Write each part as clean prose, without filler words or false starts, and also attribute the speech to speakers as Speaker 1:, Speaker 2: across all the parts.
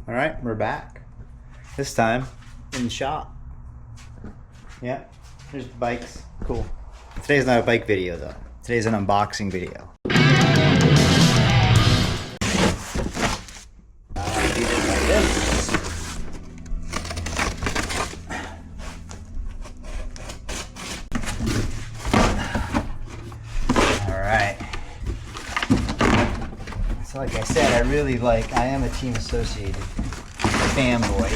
Speaker 1: All right, we're back. This time in the shop. Yeah, here's the bikes. Cool. Today's not a bike video though. Today's an unboxing video. So like I said, I am a Team Associated fanboy.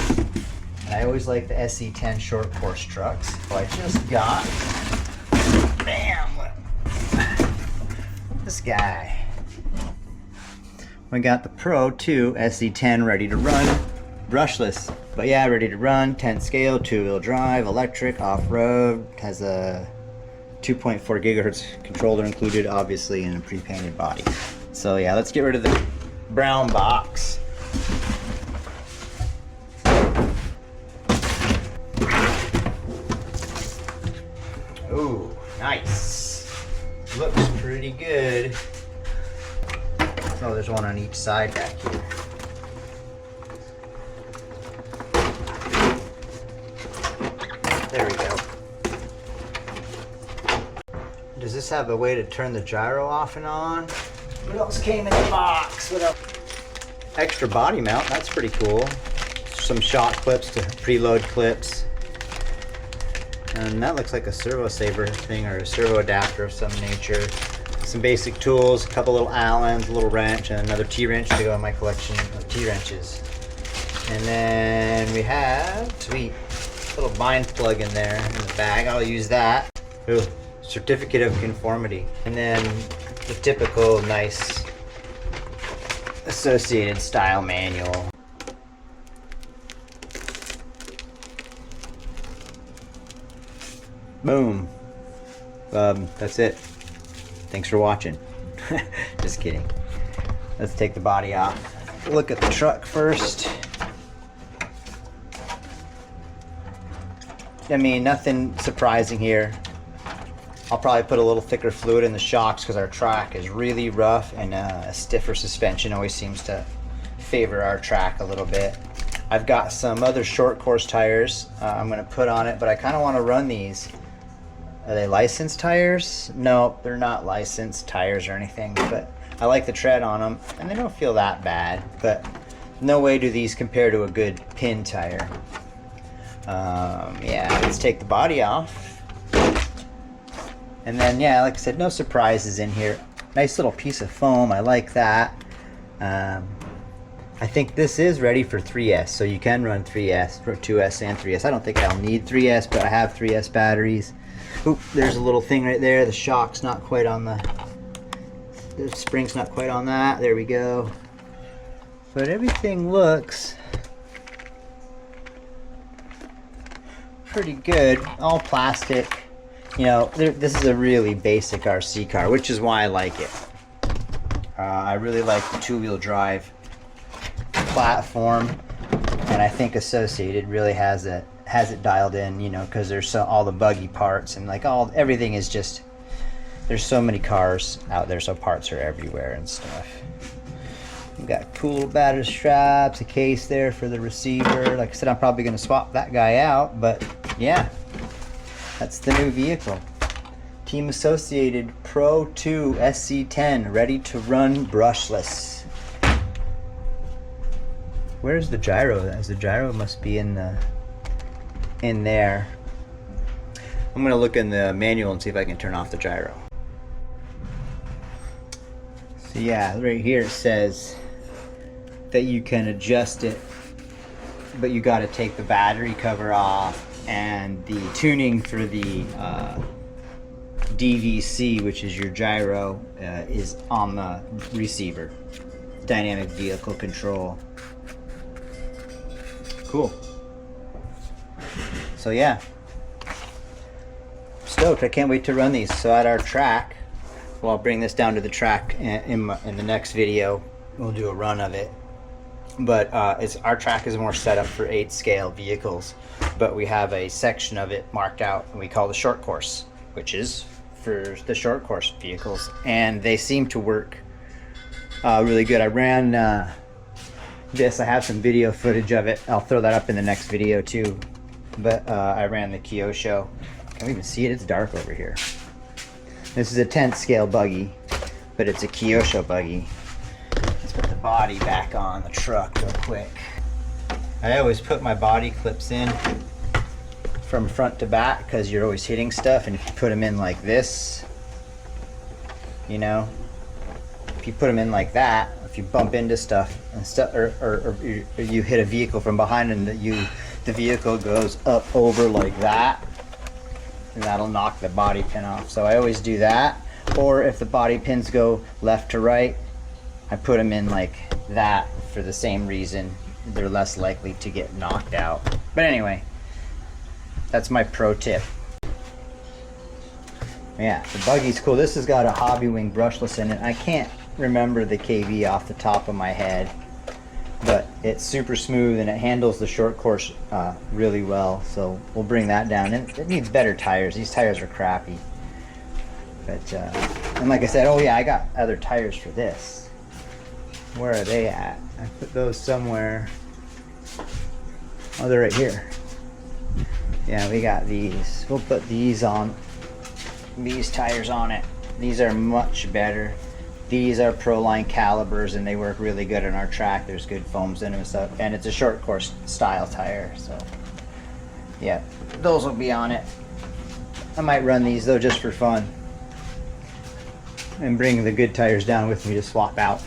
Speaker 1: And I always like the SE10 short course trucks. So I just got, bam, this guy. We got the Pro 2 SE10 ready to run, brushless. But yeah, ready to run, 10 scale, 2-wheel drive, electric, off-road, has a 2.4 gigahertz controller included, obviously, in a pre-painted body. So yeah, let's get rid of the brown box. Ooh, nice. Looks pretty good. Oh, there's one on each side back here. There we go. Does this have a way to turn the gyro off and on? What else came in the box? What else? Extra body mount, that's pretty cool. Some shot clips to preload clips. And that looks like a servo saver thing or a servo adapter of some nature. Some basic tools, a couple little Allens, a little wrench, and another T-wrench to go in my collection of T-wrenches. And then we have, sweet, little bind plug in there in the bag. I'll use that. Ooh, certificate of conformity. And then the typical nice Associated style manual. Boom. That's it. Thanks for watching. Just kidding. Let's take the body off. Look at the truck first. I mean, nothing surprising here. I'll probably put a little thicker fluid in the shocks because our track is really rough, and a stiffer suspension always seems to favor our track a little bit. I've got some other short course tires I'm going to put on it, but I kind of want to run these. Are they licensed tires? No, they're not licensed tires or anything, but I like the tread on them, and they don't feel that bad, but no way do these compare to a good pin tire. Yeah, let's take the body off. And then, yeah, like I said, no surprises in here. Nice little piece of foam. I like that. I think this is ready for 3S, so you can run 3S, for 2S and 3S. I don't think I'll need 3S, but I have 3S batteries. Oop, there's a little thing right there. The shock's not quite on the spring's not quite on that. There we go. But everything looks pretty good. All plastic. You know, this is a really basic RC car, which is why I like it. I really like the 2-wheel drive platform, and I think Associated really has it dialed in, you know, because there's all the buggy parts and like everything is just, there's so many cars out there, so parts are everywhere and stuff. We've got cool little battery straps, a case there for the receiver. Like I said, I'm probably going to swap that guy out, but yeah. That's the new vehicle. Team Associated Pro 2 SE10, ready to run brushless. Where's the gyro? The gyro must be in there. I'm gonna look in the manual and see if I can turn off the gyro. So yeah, right here it says that you can adjust it, but you gotta take the battery cover off. And the tuning for the DVC, which is your gyro, is on the receiver. Dynamic vehicle control. Cool. So yeah, stoked. I can't wait to run these. So at our track, well, I'll bring this down to the track in the next video. We'll do a run of it. But our track is more set up for 8 scale vehicles, but we have a section of it marked out and we call the short course, which is for the short course vehicles, and they seem to work really good. I ran this. I have some video footage of it. I'll throw that up in the next video too. But I ran the Kyosho. Can we even see it? It's dark over here. This is a 10th scale buggy, but it's a Kyosho buggy. Let's put the body back on the truck real quick. I always put my body clips in from front to back because you're always hitting stuff, and if you put them in like this, you know, if you put them in like that, if you bump into stuff and stuff, or you hit a vehicle from behind and the vehicle goes up over like that, and that'll knock the body pin off. So I always do that. Or if the body pins go left to right, I put them in like that for the same reason. They're less likely to get knocked out. But anyway, that's my pro tip. Yeah, the buggy's cool. This has got a Hobbywing brushless in it. I can't remember the KV off the top of my head, but it's super smooth and it handles the short course really well. So we'll bring that down. And it needs better tires. These tires are crappy. But and like I said, oh yeah, I got other tires for this. Where are they at? I put those somewhere. Oh, they're right here. Yeah, we got these. We'll put these on. These tires on it. These are much better. These are Proline calibers and they work really good on our track. There's good foams in them and stuff. And it's a short course style tire. So yeah, those will be on it. I might run these though just for fun. And bring the good tires down with me to swap out.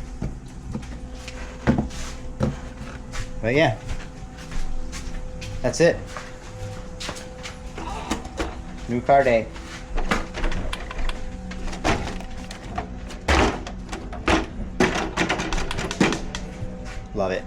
Speaker 1: But yeah, that's it. New car day. Love it.